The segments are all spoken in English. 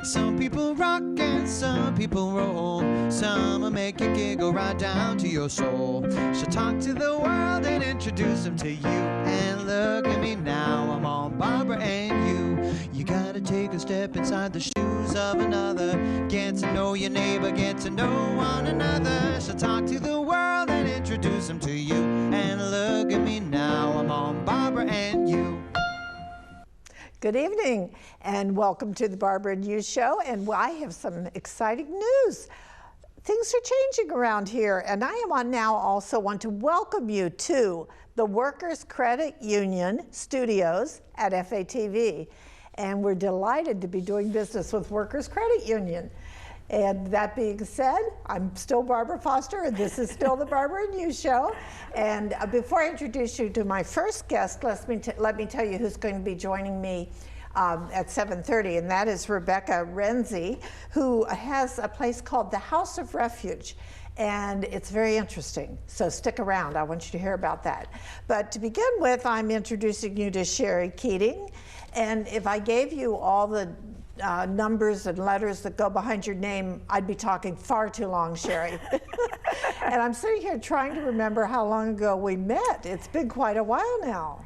Some people rock and some people roll. Some will make you giggle right down to your soul. So talk to the world and introduce them to you. And look at me now, I'm all Barbara and you. You gotta take a step inside the shoes of another. Get to know your neighbor, get to know one another. So talk to the world and introduce them to you. And look at me now, I'm on Barbara and you. Good evening and welcome to the Barbara and You Show, and I have some exciting news. Things are changing around here, and I am on now also want to welcome you to the Workers Credit Union Studios at FATV, and we're delighted to be doing business with Workers Credit Union. And that being said, I'm still Barbara Foster, and this is still the Barbara and You Show. And before I introduce you to my first guest, let me tell you who's going to be joining me at 7:30, and that is Rebecca Renzi, who has a place called the House of Refuge. And it's very interesting, so stick around. I want you to hear about that. But to begin with, I'm introducing you to Scherrie Keating. And if I gave you all the numbers and letters that go behind your name, I'd be talking far too long, Scherrie. And I'm sitting here trying to remember how long ago we met. It's been quite a while now.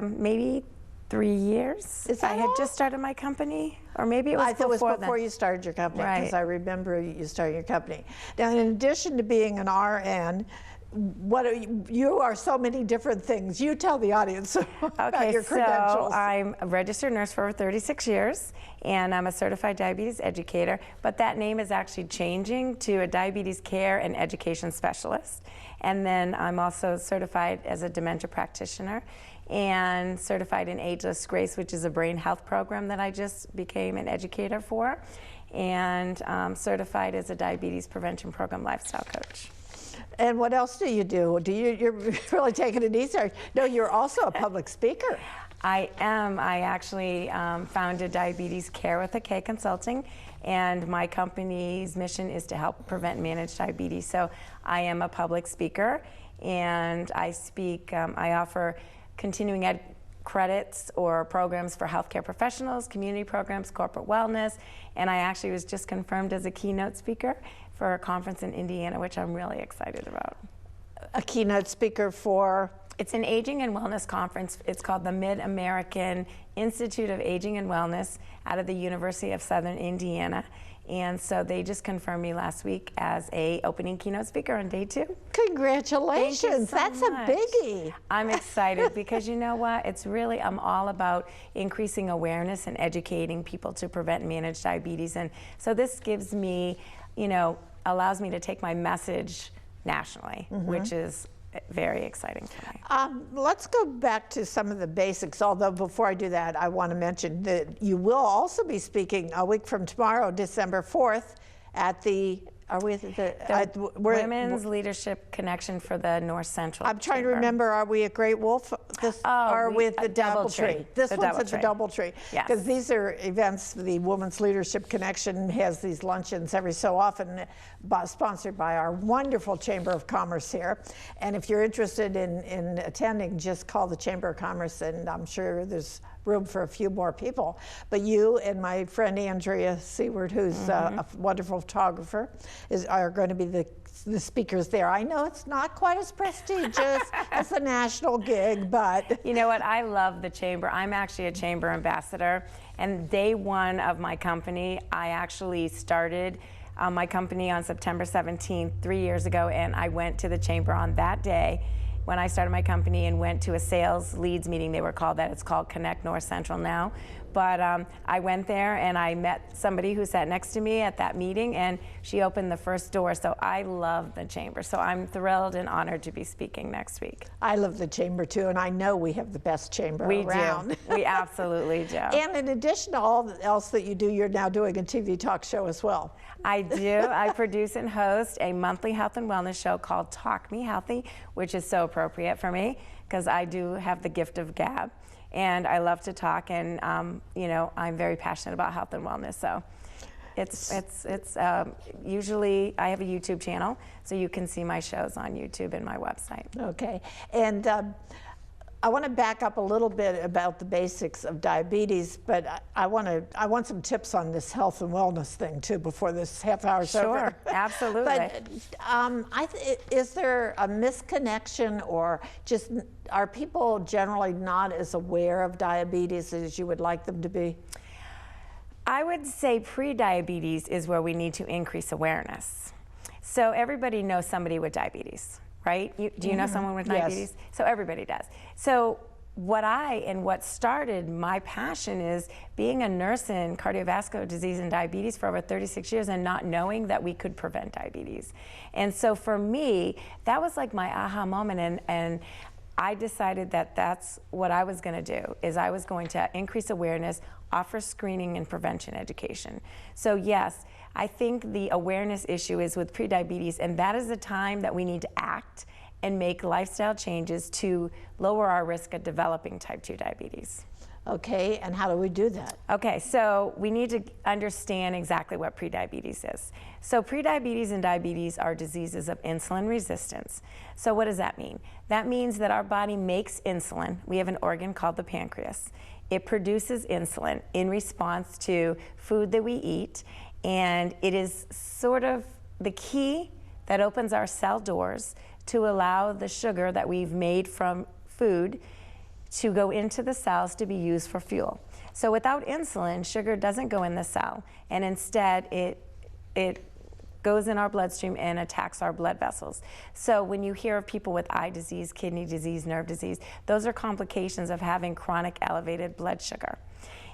Maybe 3 years. Is that I had all? just started my company, or maybe it was I thought before it was before then. you started your company, because Right. I remember you starting your company. Now, in addition to being an RN, you are so many different things. You tell the audience about your credentials. So I'm a registered nurse for over 36 years, and I'm a certified diabetes educator, but that name is actually changing to a diabetes care and education specialist. And then I'm also certified as a dementia practitioner and certified in Ageless Grace, which is a brain health program that I just became an educator for, and certified as a diabetes prevention program lifestyle coach. And what else do? You're really taking it easy. No, you're also a public speaker. I am. I actually founded Diabetes Care with a K Consulting, and my company's mission is to help prevent and manage diabetes. So I am a public speaker, and I speak, I offer continuing ed credits or programs for healthcare professionals, community programs, corporate wellness, and I actually was just confirmed as a keynote speaker for a conference in Indiana, which I'm really excited about. A keynote speaker for? It's an aging and wellness conference. It's called the Mid-American Institute of Aging and Wellness out of the University of Southern Indiana. And so they just confirmed me last week as a opening keynote speaker on day 2. Congratulations. Thank you so That's much. a biggie. I'm excited because you know what? It's really, I'm all about increasing awareness and educating people to prevent and manage diabetes. And so this gives me, allows me to take my message nationally, which is very exciting for me. Let's go back to some of the basics, although before I do that, I want to mention that you will also be speaking a week from tomorrow, December 4th, at the, Women's Leadership Connection for the North Central I'm trying Chamber. to remember, are we at Great Wolf? Or with the Doubletree? This one's at the Doubletree. Yes. Because these are events, the Women's Leadership Connection has these luncheons every so often, sponsored by our wonderful Chamber of Commerce here. And if you're interested in attending, just call the Chamber of Commerce, and I'm sure there's room for a few more people. But you and my friend Andrea Seward, who's a wonderful photographer, are going to be the speakers there. I know it's not quite as prestigious as the national gig, but... You know what? I love the Chamber. I'm actually a Chamber ambassador, and day 1 of my company, I actually started my company on September 17th, 3 years ago, and I went to the Chamber on that day when I started my company and went to a sales leads meeting. They were called that. It's called Connect North Central now. But I went there and I met somebody who sat next to me at that meeting, and she opened the first door. So I love the Chamber. So I'm thrilled and honored to be speaking next week. I love the Chamber too, and I know we have the best Chamber around. We do. We absolutely do. And in addition to all else that you do, you're now doing a TV talk show as well. I do. I produce and host a monthly health and wellness show called Talk Me Healthy, which is so appropriate for me because I do have the gift of gab. And I love to talk, and I'm very passionate about health and wellness. So it's usually I have a YouTube channel, so you can see my shows on YouTube and my website. Okay, and I want to back up a little bit about the basics of diabetes, but I want some tips on this health and wellness thing too before this half hour's over. Sure, absolutely. But is there a misconnection, or just are people generally not as aware of diabetes as you would like them to be? I would say pre-diabetes is where we need to increase awareness. So everybody knows somebody with diabetes, right? Do you know someone with diabetes? Yes. So everybody does. So what started my passion is being a nurse in cardiovascular disease and diabetes for over 36 years and not knowing that we could prevent diabetes. And so for me, that was like my aha moment, and I decided that that's what I was going to do, is I was going to increase awareness, offer screening and prevention education. So yes, I think the awareness issue is with prediabetes, and that is the time that we need to act and make lifestyle changes to lower our risk of developing type 2 diabetes. Okay, and how do we do that? Okay, so we need to understand exactly what prediabetes is. So prediabetes and diabetes are diseases of insulin resistance. So what does that mean? That means that our body makes insulin. We have an organ called the pancreas. It produces insulin in response to food that we eat, and it is sort of the key that opens our cell doors to allow the sugar that we've made from food to go into the cells to be used for fuel. So without insulin, sugar doesn't go in the cell, and instead it goes in our bloodstream and attacks our blood vessels. So when you hear of people with eye disease, kidney disease, nerve disease, those are complications of having chronic elevated blood sugar.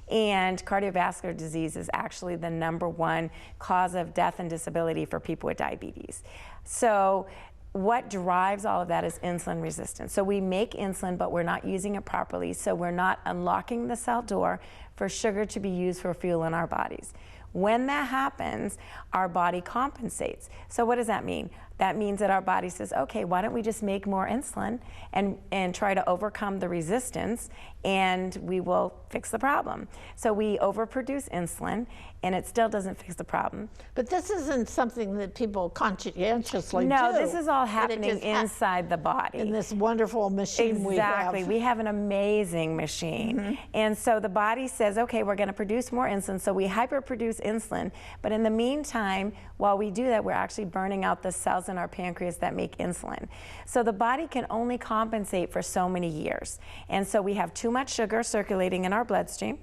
And cardiovascular disease is actually the #1 cause of death and disability for people with diabetes. So what drives all of that is insulin resistance. So we make insulin, but we're not using it properly, so we're not unlocking the cell door for sugar to be used for fuel in our bodies. When that happens, our body compensates. So what does that mean? That means that our body says, okay, why don't we just make more insulin and try to overcome the resistance, and we will fix the problem. So we overproduce insulin, and it still doesn't fix the problem. But this isn't something that people conscientiously do. No, this is all happening inside the body. In this wonderful machine we have. Exactly. We have an amazing machine. And so the body says, okay, we're going to produce more insulin, so we hyperproduce insulin. But in the meantime, while we do that, we're actually burning out the cells in our pancreas that make insulin. So the body can only compensate for so many years. And so we have too much sugar circulating in our bloodstream.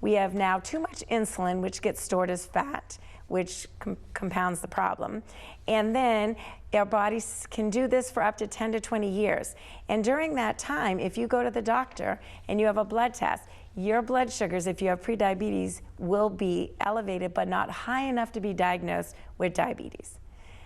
We have now too much insulin, which gets stored as fat, which compounds the problem. And then our bodies can do this for up to 10 to 20 years. And during that time, if you go to the doctor and you have a blood test, your blood sugars, if you have prediabetes, will be elevated but not high enough to be diagnosed with diabetes.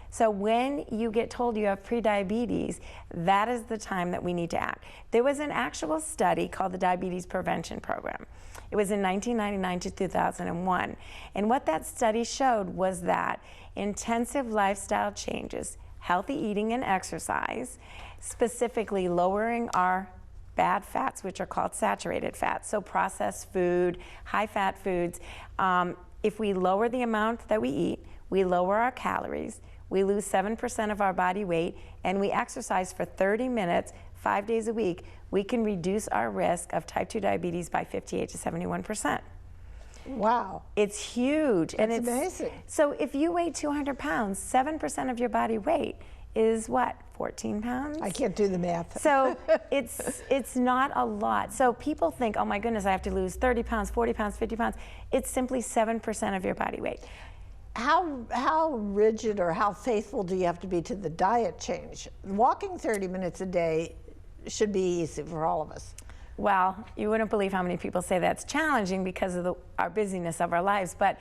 So when you get told you have prediabetes, that is the time that we need to act. There was an actual study called the Diabetes Prevention Program. It was in 1999 to 2001. And what that study showed was that intensive lifestyle changes, healthy eating and exercise, specifically lowering our bad fats, which are called saturated fats, so processed food, high-fat foods. If we lower the amount that we eat, we lower our calories, we lose 7% of our body weight, and we exercise for 30 minutes, 5 days a week, we can reduce our risk of type 2 diabetes by 58 to 71%. Wow. It's huge. That's amazing. So if you weigh 200 pounds, 7% of your body weight is what, 14 pounds? I can't do the math. So it's not a lot. So people think, oh my goodness, I have to lose 30 pounds, 40 pounds, 50 pounds. It's simply 7% of your body weight. How rigid or how faithful do you have to be to the diet change? Walking 30 minutes a day should be easy for all of us. Well, you wouldn't believe how many people say that's challenging because of our busyness of our lives. But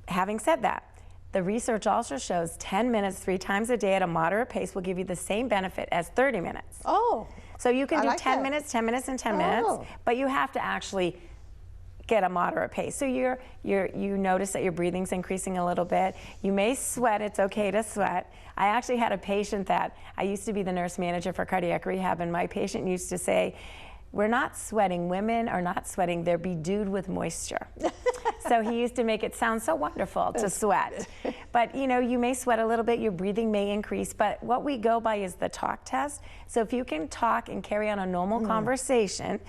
having said that, the research also shows 10 minutes 3 times a day at a moderate pace will give you the same benefit as 30 minutes. Oh. So you can do like 10 that. minutes, 10 minutes, and 10 minutes, but you have to actually get a moderate pace. So you notice that your breathing's increasing a little bit. You may sweat, it's okay to sweat. I actually had a patient that, I used to be the nurse manager for cardiac rehab, and my patient used to say, we're not sweating, women are not sweating, they're bedewed with moisture. So he used to make it sound so wonderful to sweat. But you know, you may sweat a little bit, your breathing may increase, but what we go by is the talk test. So if you can talk and carry on a normal conversation,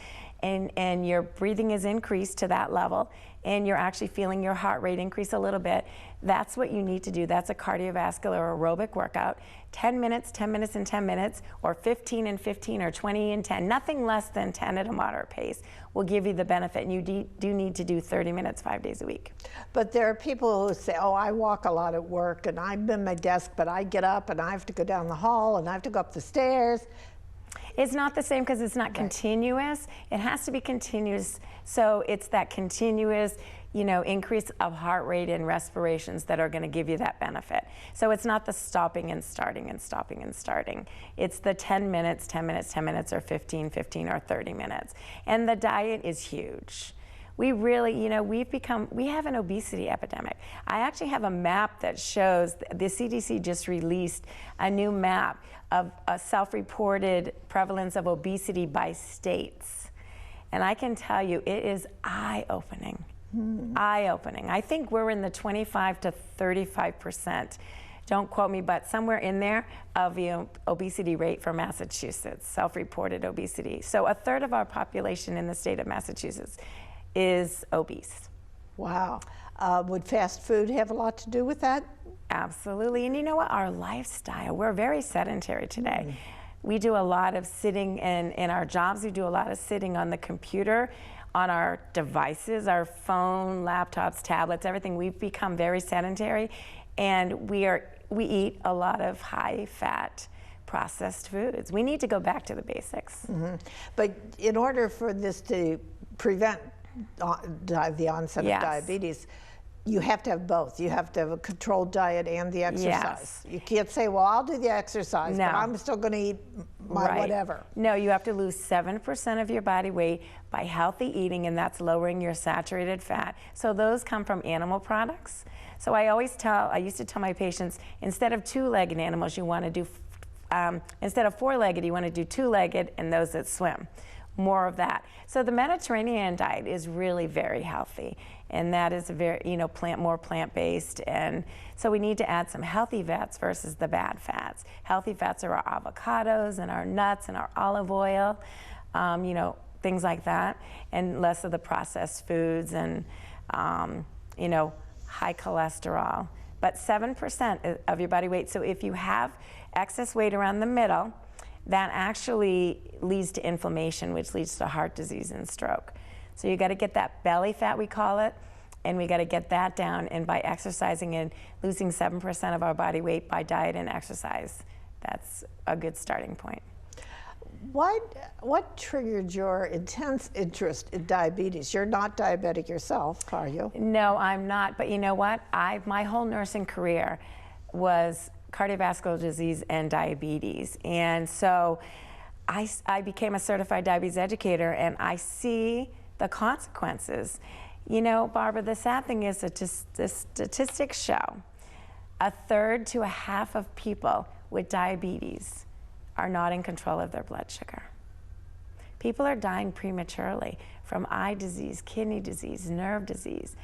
and your breathing is increased to that level, and you're actually feeling your heart rate increase a little bit, that's what you need to do. That's a cardiovascular aerobic workout. 10 minutes, 10 minutes, and 10 minutes, or 15 and 15, or 20 and 10. Nothing less than 10 at a moderate pace will give you the benefit, and you do need to do 30 minutes 5 days a week. But there are people who say, oh, I walk a lot at work, and I'm in my desk, but I get up, and I have to go down the hall, and I have to go up the stairs. It's not the same because it's not continuous. It has to be continuous. So it's that continuous, you know, increase of heart rate and respirations that are going to give you that benefit. So it's not the stopping and starting and stopping and starting. It's the 10 minutes, 10 minutes, 10 minutes, or 15, 15, or 30 minutes. And the diet is huge. We really, you know, we have an obesity epidemic. I actually have a map that shows, the CDC just released a new map of a self-reported prevalence of obesity by states. And I can tell you, it is eye-opening, eye-opening. I think we're in the 25 to 35%, don't quote me, but somewhere in there, of the obesity rate for Massachusetts, self-reported obesity. So a third of our population in the state of Massachusetts is obese. Wow. Would fast food have a lot to do with that? Absolutely. And you know what? Our lifestyle, we're very sedentary today. We do a lot of sitting in our jobs. We do a lot of sitting on the computer, on our devices, our phone, laptops, tablets, everything. We've become very sedentary, and we eat a lot of high-fat processed foods. We need to go back to the basics. But in order for this to prevent the onset of diabetes, you have to have both. You have to have a controlled diet and the exercise. You can't say, well, I'll do the exercise, but I'm still going to eat my whatever. No, you have to lose 7% of your body weight by healthy eating, and that's lowering your saturated fat. So those come from animal products. So I used to tell my patients, instead of two-legged animals, you want to do, instead of four-legged, you want to do two-legged and those that swim. More of that. So the Mediterranean diet is really very healthy, and that is very, you know, more plant-based, and so we need to add some healthy fats versus the bad fats. Healthy fats are our avocados and our nuts and our olive oil, you know, things like that, and less of the processed foods and, you know, high cholesterol. But 7% of your body weight. So if you have excess weight around the middle, that actually leads to inflammation, which leads to heart disease and stroke. So you got to get that belly fat, we call it, and we got to get that down. And by exercising and losing 7% of our body weight by diet and exercise, that's a good starting point. What triggered your intense interest in diabetes? You're not diabetic yourself, are you? No, I'm not. But you know what? My whole nursing career was cardiovascular disease and diabetes. And so I became a certified diabetes educator, and I see the consequences. You know, Barbara, the sad thing is that the statistics show 1/3 to 1/2 of people with diabetes are not in control of their blood sugar. People are dying prematurely from eye disease, kidney disease, nerve disease.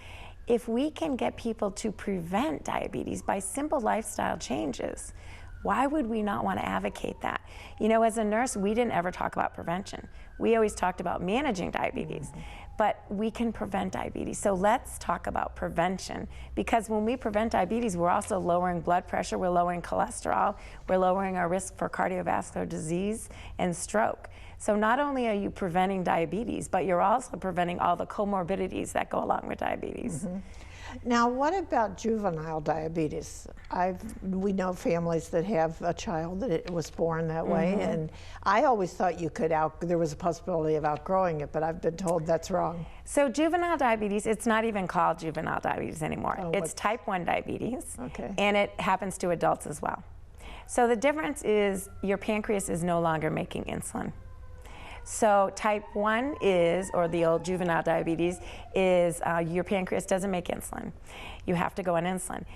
If we can get people to prevent diabetes by simple lifestyle changes, why would we not want to advocate that? You know, as a nurse, we didn't ever talk about prevention. We always talked about managing diabetes, but we can prevent diabetes. So let's talk about prevention, because when we prevent diabetes, we're also lowering blood pressure, we're lowering cholesterol, we're lowering our risk for cardiovascular disease and stroke. So not only are you preventing diabetes, but you're also preventing all the comorbidities that go along with diabetes. Now, what about juvenile diabetes? We know families that have a child that was born that way, and I always thought there was a possibility of outgrowing it, but I've been told that's wrong. So juvenile diabetes, it's not even called juvenile diabetes anymore. It's type 1 diabetes, and it happens to adults as well. So the difference is your pancreas is no longer making insulin. So type 1 is, or the old juvenile diabetes, is your pancreas doesn't make insulin. You have to go on insulin.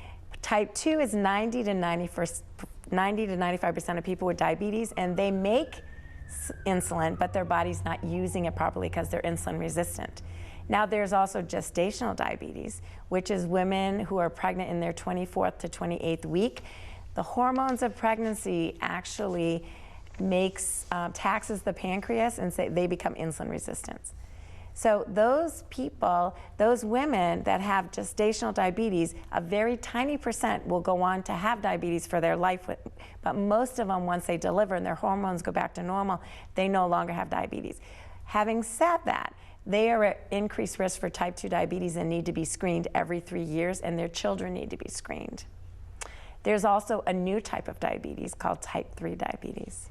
Type 2 is 90 to 95% of people with diabetes, and they make insulin, but their body's not using it properly because they're insulin resistant. Now there's also gestational diabetes, which is women who are pregnant in their 24th to 28th week. The hormones of pregnancy actually taxes the pancreas, and they become insulin resistant. So those people, those women that have gestational diabetes, a very tiny percent will go on to have diabetes for their life, but most of them, once they deliver and their hormones go back to normal, they no longer have diabetes. Having said that, they are at increased risk for type 2 diabetes and need to be screened every 3 years, and their children need to be screened. There's also a new type of diabetes called type 3 diabetes.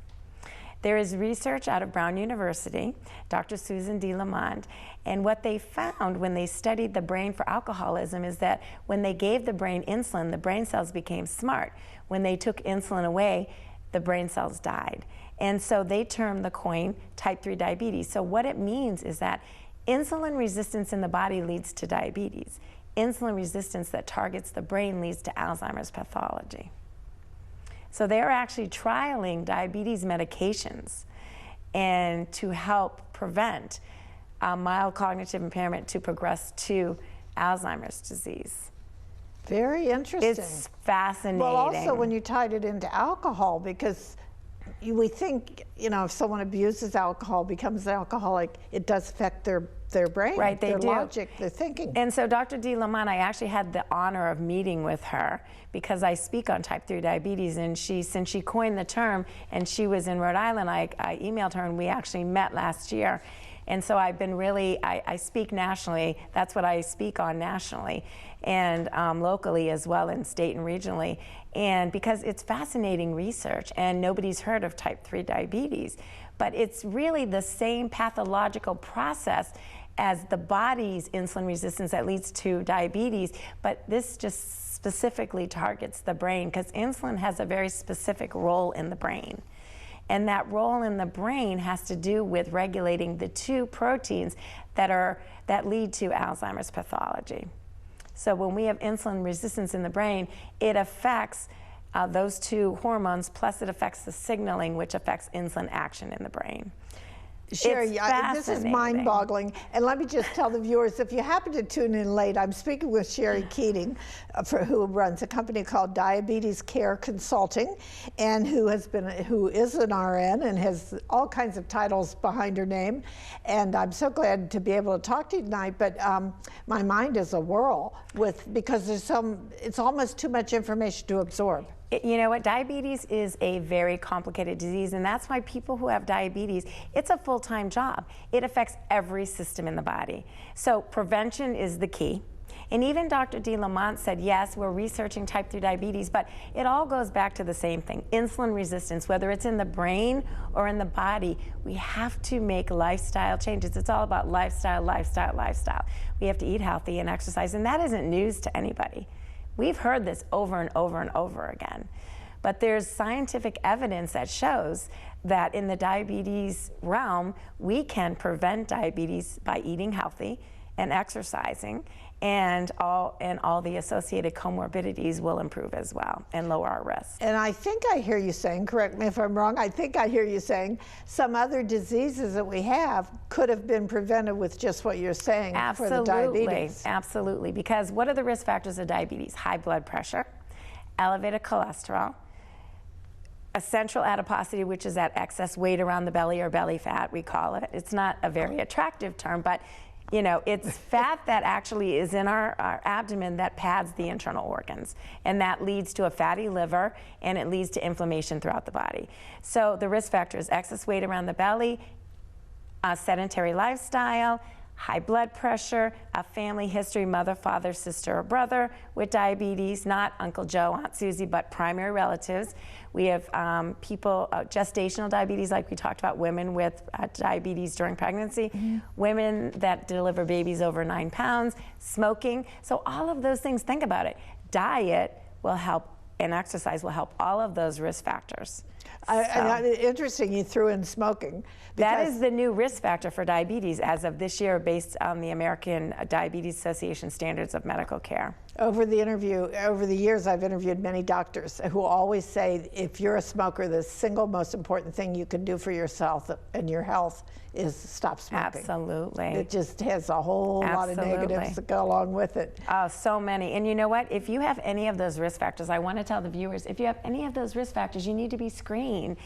There is research out of Brown University, Dr. Susan D. Lamont, and what they found when they studied the brain for alcoholism is that when they gave the brain insulin, the brain cells became smart. When they took insulin away, the brain cells died. And so they termed the coin type 3 diabetes. So what it means is that insulin resistance in the body leads to diabetes. Insulin resistance that targets the brain leads to Alzheimer's pathology. So they're actually trialing diabetes medications and to help prevent mild cognitive impairment to progress to Alzheimer's disease. Very interesting. It's fascinating. Well, also when you tied it into alcohol, because we think, you know, if someone abuses alcohol, becomes alcoholic, it does affect their brain, right, their logic, their thinking. And so Dr. D. Lamont, I actually had the honor of meeting with her because I speak on type 3 diabetes, and since she coined the term and she was in Rhode Island, I emailed her and we actually met last year. And so I've been really, I speak nationally, that's what I speak on nationally, and locally as well, and state and regionally. And because it's fascinating research and nobody's heard of type 3 diabetes, but it's really the same pathological process as the body's insulin resistance that leads to diabetes, but this just specifically targets the brain because insulin has a very specific role in the brain. And that role in the brain has to do with regulating the two proteins that lead to Alzheimer's pathology. So when we have insulin resistance in the brain, it affects those two hormones, plus it affects the signaling, which affects insulin action in the brain. Sherrie, this is mind-boggling. And let me just tell the viewers, if you happen to tune in late, I'm speaking with Scherrie Keating, who runs a company called Diabetes Care Consulting, and who is an RN and has all kinds of titles behind her name. And I'm so glad to be able to talk to you tonight. But my mind is a whirl because it's almost too much information to absorb. You know what, diabetes is a very complicated disease, and that's why people who have diabetes, it's a full-time job. It affects every system in the body. So prevention is the key. And even Dr. D. Lamont said, yes, we're researching type 3 diabetes, but it all goes back to the same thing, insulin resistance, whether it's in the brain or in the body. We have to make lifestyle changes. It's all about lifestyle, lifestyle, lifestyle. We have to eat healthy and exercise, and that isn't news to anybody. We've heard this over and over and over again. But there's scientific evidence that shows that in the diabetes realm, we can prevent diabetes by eating healthy and exercising, and all the associated comorbidities will improve as well and lower our risk. And I think I hear you saying, correct me if I'm wrong, I think I hear you saying some other diseases that we have could have been prevented with just what you're saying. Absolutely, for the diabetes. Absolutely, because what are the risk factors of diabetes? High blood pressure, elevated cholesterol, essential adiposity, which is that excess weight around the belly, or belly fat, we call it. It's not a very attractive term, but you know, it's fat that actually is in our abdomen that pads the internal organs, and that leads to a fatty liver, and it leads to inflammation throughout the body. So the risk factor is excess weight around the belly, a sedentary lifestyle, high blood pressure, a family history, mother, father, sister, or brother with diabetes, not Uncle Joe, Aunt Susie, but primary relatives. We have people, gestational diabetes, like we talked about, women with diabetes during pregnancy, women that deliver babies over 9 pounds, smoking. So all of those things, think about it. Diet will help and exercise will help all of those risk factors. Interesting you threw in smoking. That is the new risk factor for diabetes as of this year based on the American Diabetes Association Standards of Medical Care. Over the years, I've interviewed many doctors who always say if you're a smoker, the single most important thing you can do for yourself and your health is stop smoking. Absolutely. It just has a whole lot of negatives that go along with it. Oh, so many. And you know what? If you have any of those risk factors, I want to tell the viewers, if you have any of those risk factors, you need to be screened.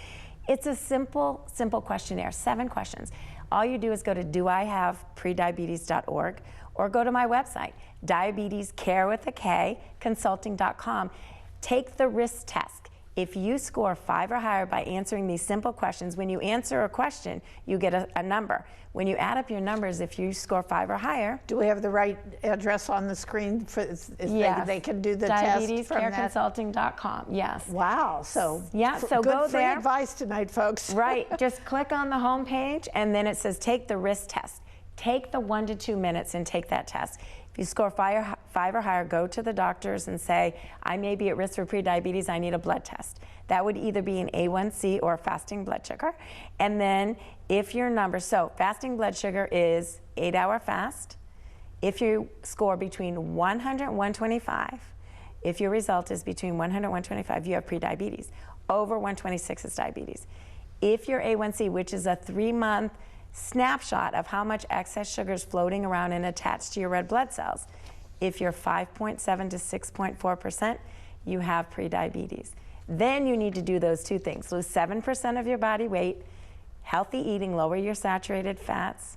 It's a simple questionnaire, 7 questions. All you do is go to doihaveprediabetes.org or go to my website, diabetescarewithak consulting.com. Take the risk test. If you score 5 or higher by answering these simple questions, when you answer a question, you get a number. When you add up your numbers, if you score 5 or higher. Do we have the right address on the screen? Yes. They can do the test from that? Diabetescareconsulting.com, yes. Wow, so so go free there. Advice tonight, folks. Right, just click on the home page and then it says take the risk test. Take the 1 to 2 minutes and take that test. If you score 5 or higher, go to the doctors and say, I may be at risk for prediabetes, I need a blood test. That would either be an A1C or fasting blood sugar. And then if your number, so fasting blood sugar is 8-hour fast. If you score between 100 and 125, if your result is between 100 and 125, you have prediabetes. Over 126 is diabetes. If your A1C, which is a 3-month snapshot of how much excess sugar is floating around and attached to your red blood cells. If you're 5.7 to 6.4%, you have prediabetes. Then you need to do those 2 things. Lose 7% of your body weight, healthy eating, lower your saturated fats,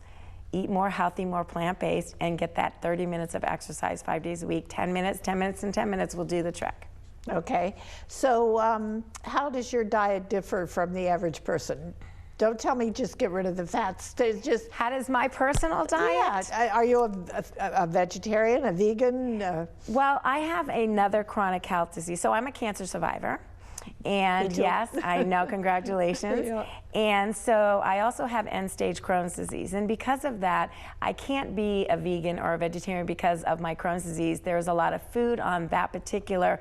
eat more healthy, more plant-based, and get that 30 minutes of exercise 5 days a week. 10 minutes, 10 minutes, and 10 minutes will do the trick. Okay, so how does your diet differ from the average person? Don't tell me just get rid of the fats. Just how does my personal diet? Yeah, are you a vegetarian, a vegan? Well, I have another chronic health disease. So I'm a cancer survivor. And yes, I know, congratulations. Yeah. And so I also have end-stage Crohn's disease. And because of that, I can't be a vegan or a vegetarian because of my Crohn's disease. There's a lot of food on that particular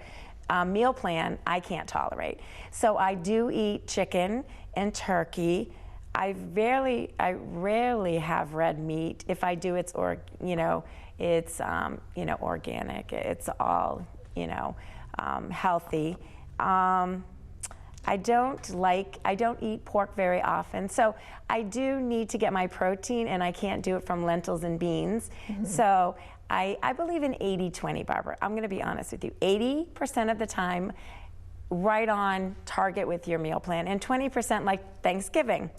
meal plan I can't tolerate. So I do eat chicken and turkey. I rarely have red meat. If I do, it's it's organic. It's all healthy. I don't eat pork very often. So I do need to get my protein, and I can't do it from lentils and beans. Mm-hmm. So I believe in 80-20, Barbara. I'm going to be honest with you. 80% of the time, right on target with your meal plan, and 20% like Thanksgiving.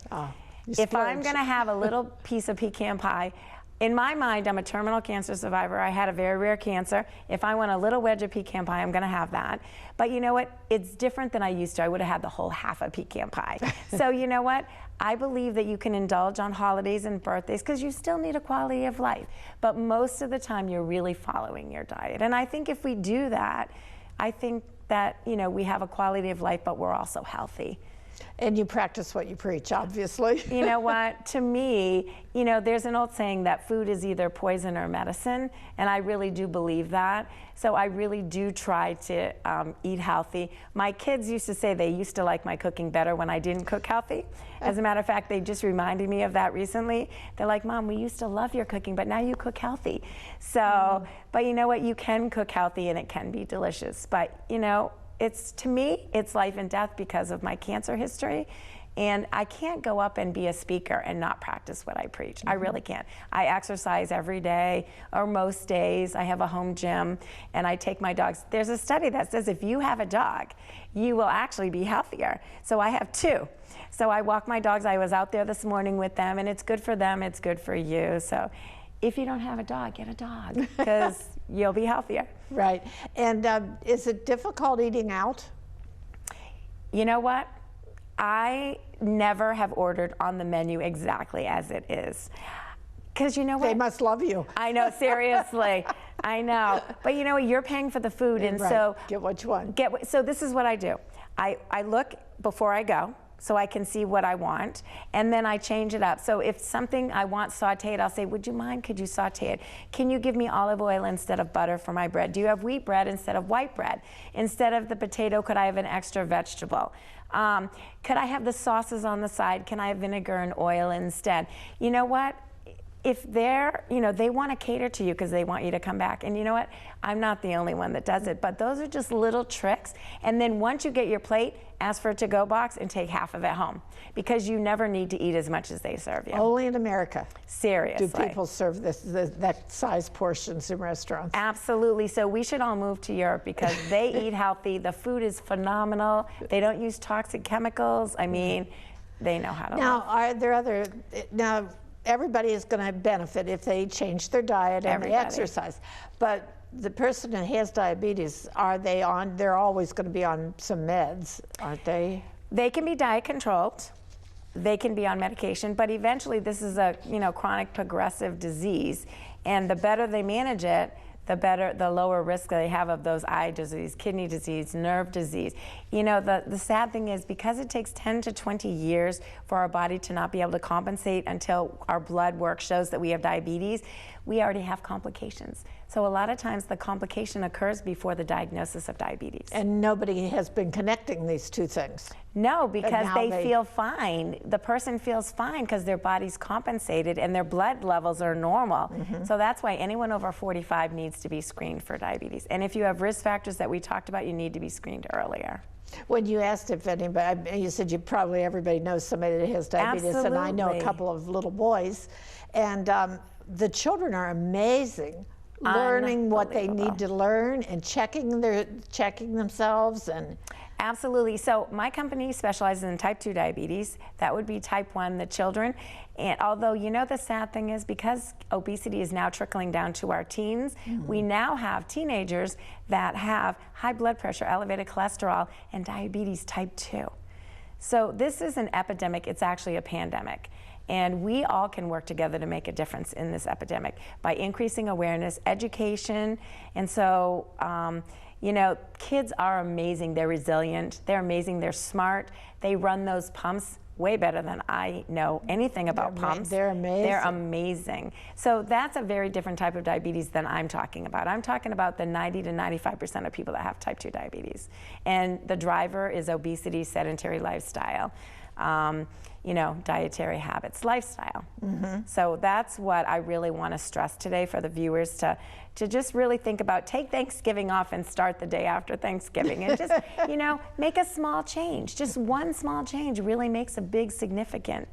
If I'm going to have a little piece of pecan pie, in my mind, I'm a terminal cancer survivor. I had a very rare cancer. If I want a little wedge of pecan pie, I'm going to have that. But you know what? It's different than I used to. I would have had the whole half of pecan pie. So you know what? I believe that you can indulge on holidays and birthdays because you still need a quality of life. But most of the time, you're really following your diet. And I think if we do that, I think that, we have a quality of life, but we're also healthy. And you practice what you preach, obviously. You know what? To me, there's an old saying that food is either poison or medicine, and I really do believe that. So I really do try to eat healthy. My kids used to say they used to like my cooking better when I didn't cook healthy. As a matter of fact, they just reminded me of that recently. They're like, Mom, we used to love your cooking, but now you cook healthy. So, but you know what? You can cook healthy, and it can be delicious. But, to me, it's life and death because of my cancer history. And I can't go up and be a speaker and not practice what I preach. I really can't. I exercise every day, or most days. I have a home gym, and I take my dogs. There's a study that says if you have a dog, you will actually be healthier. So I have 2. So I walk my dogs. I was out there this morning with them, and it's good for them. It's good for you. So if you don't have a dog, get a dog, because you'll be healthier. Right. And is it difficult eating out? You know what? I never have ordered on the menu exactly as it is. Because you know what? They must love you. I know, seriously. I know. But you know what? You're paying for the food. And right. so get what you want. So this is what I do. I look before I go. so I can see what I want, and then I change it up. So if something I want sauteed, I'll say, would you mind, could you saute it? Can you give me olive oil instead of butter for my bread? Do you have wheat bread instead of white bread? Instead of the potato, could I have an extra vegetable? Could I have the sauces on the side? Can I have vinegar and oil instead? You know what? If they're, they want to cater to you because they want you to come back. And you know what? I'm not the only one that does it, but those are just little tricks. And then once you get your plate, ask for a to-go box and take half of it home, because you never need to eat as much as they serve you. Only in America Seriously. do people serve that size portions in restaurants. Absolutely. So we should all move to Europe because they eat healthy. The food is phenomenal. They don't use toxic chemicals. I mean, they know how to Now, live. are there now, everybody is going to benefit if they change their diet and they exercise. But the person that has diabetes, they're always going to be on some meds, aren't they? They can be diet controlled. They can be on medication, but eventually this is a chronic progressive disease, and the better they manage it, the lower risk they have of those eye disease, kidney disease, nerve disease. The sad thing is, because it takes 10 to 20 years for our body to not be able to compensate until our blood work shows that we have diabetes, we already have complications. So a lot of times the complication occurs before the diagnosis of diabetes. And nobody has been connecting these two things. No, because they feel fine. The person feels fine because their body's compensated and their blood levels are normal. So that's why anyone over 45 needs to be screened for diabetes. And if you have risk factors that we talked about, you need to be screened earlier. When you asked if anybody, you said everybody knows somebody that has diabetes. Absolutely. And I know a couple of little boys. And the children are amazing, learning what they need to learn and checking themselves. And absolutely. So my company specializes in type 2 diabetes. That would be type 1, the children. And although, the sad thing is, because obesity is now trickling down to our teens, we now have teenagers that have high blood pressure, elevated cholesterol, and diabetes type 2. So this is an epidemic. It's actually a pandemic. And we all can work together to make a difference in this epidemic by increasing awareness, education. And so, kids are amazing. They're resilient. They're amazing. They're smart. They run those pumps way better than I know anything about pumps. They're amazing. They're amazing. So that's a very different type of diabetes than I'm talking about. I'm talking about the 90 to 95% of people that have type 2 diabetes. And the driver is obesity, sedentary lifestyle. Dietary habits, lifestyle. So that's what I really want to stress today for the viewers, to just really think about, take Thanksgiving off and start the day after Thanksgiving, and just, make a small change. Just one small change really makes a big, significant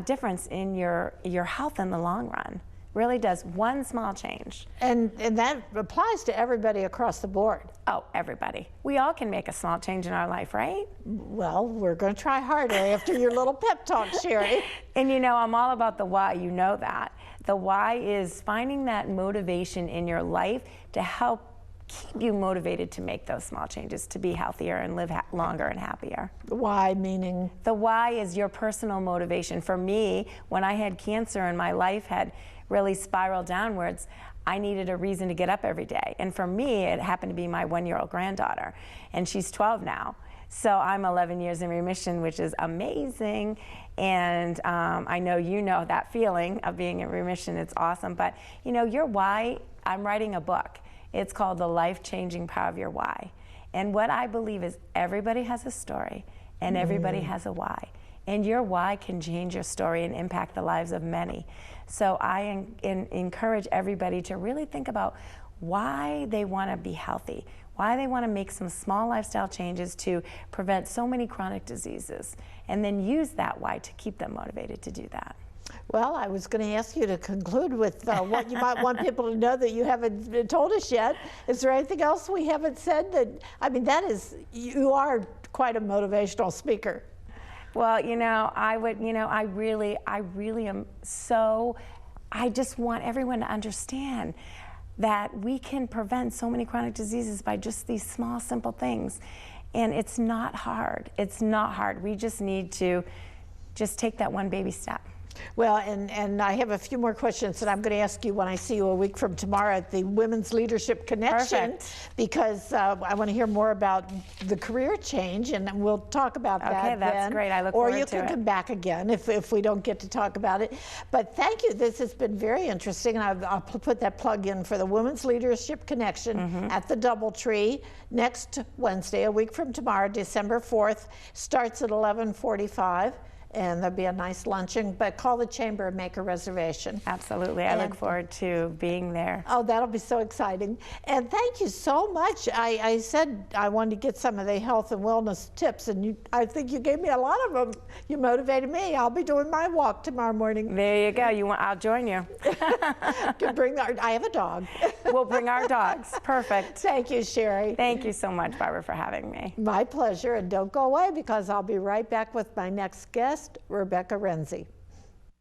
difference in your health in the long run. Really does. One small change. And that applies to everybody across the board. Oh, everybody. We all can make a small change in our life, right? Well, we're going to try harder after your little pep talk, Scherrie. And I'm all about the why, that. The why is finding that motivation in your life to help keep you motivated to make those small changes, to be healthier and live longer and happier. The why meaning? The why is your personal motivation. For me, when I had cancer and my life had really spiraled downwards, I needed a reason to get up every day. And for me, it happened to be my 1-year-old granddaughter, and she's 12 now. So I'm 11 years in remission, which is amazing. And I know that feeling of being in remission. It's awesome. But your why, I'm writing a book. It's called The Life-Changing Power of Your Why. And what I believe is everybody has a story and everybody has a why. And your why can change your story and impact the lives of many. So I encourage everybody to really think about why they want to be healthy, why they want to make some small lifestyle changes to prevent so many chronic diseases, and then use that why to keep them motivated to do that. Well, I was going to ask you to conclude with what you might want people to know that you haven't told us yet. Is there anything else we haven't said? You are quite a motivational speaker. Well, I really am I just want everyone to understand that we can prevent so many chronic diseases by just these small, simple things. And it's not hard. It's not hard. We just need to just take that one baby step. Well, and I have a few more questions that I'm going to ask you when I see you a week from tomorrow at the Women's Leadership Connection. Perfect. Because I want to hear more about the career change, and we'll talk about that Okay, that's then. great. I look forward to it. Or you can come back again if we don't get to talk about it. But thank you. This has been very interesting, and I'll put that plug in for the Women's Leadership Connection at the DoubleTree next Wednesday, a week from tomorrow, December 4th. Starts at 11:45. And there'll be a nice luncheon, but call the chamber and make a reservation. Absolutely. I look forward to being there. Oh, that'll be so exciting. And thank you so much. I said I wanted to get some of the health and wellness tips, and I think you gave me a lot of them. You motivated me. I'll be doing my walk tomorrow morning. There you go. I'll join you. I have a dog. We'll bring our dogs. Perfect. Thank you, Sherrie. Thank you so much, Barbara, for having me. My pleasure. And don't go away, because I'll be right back with my next guest, Rebecca Renzi.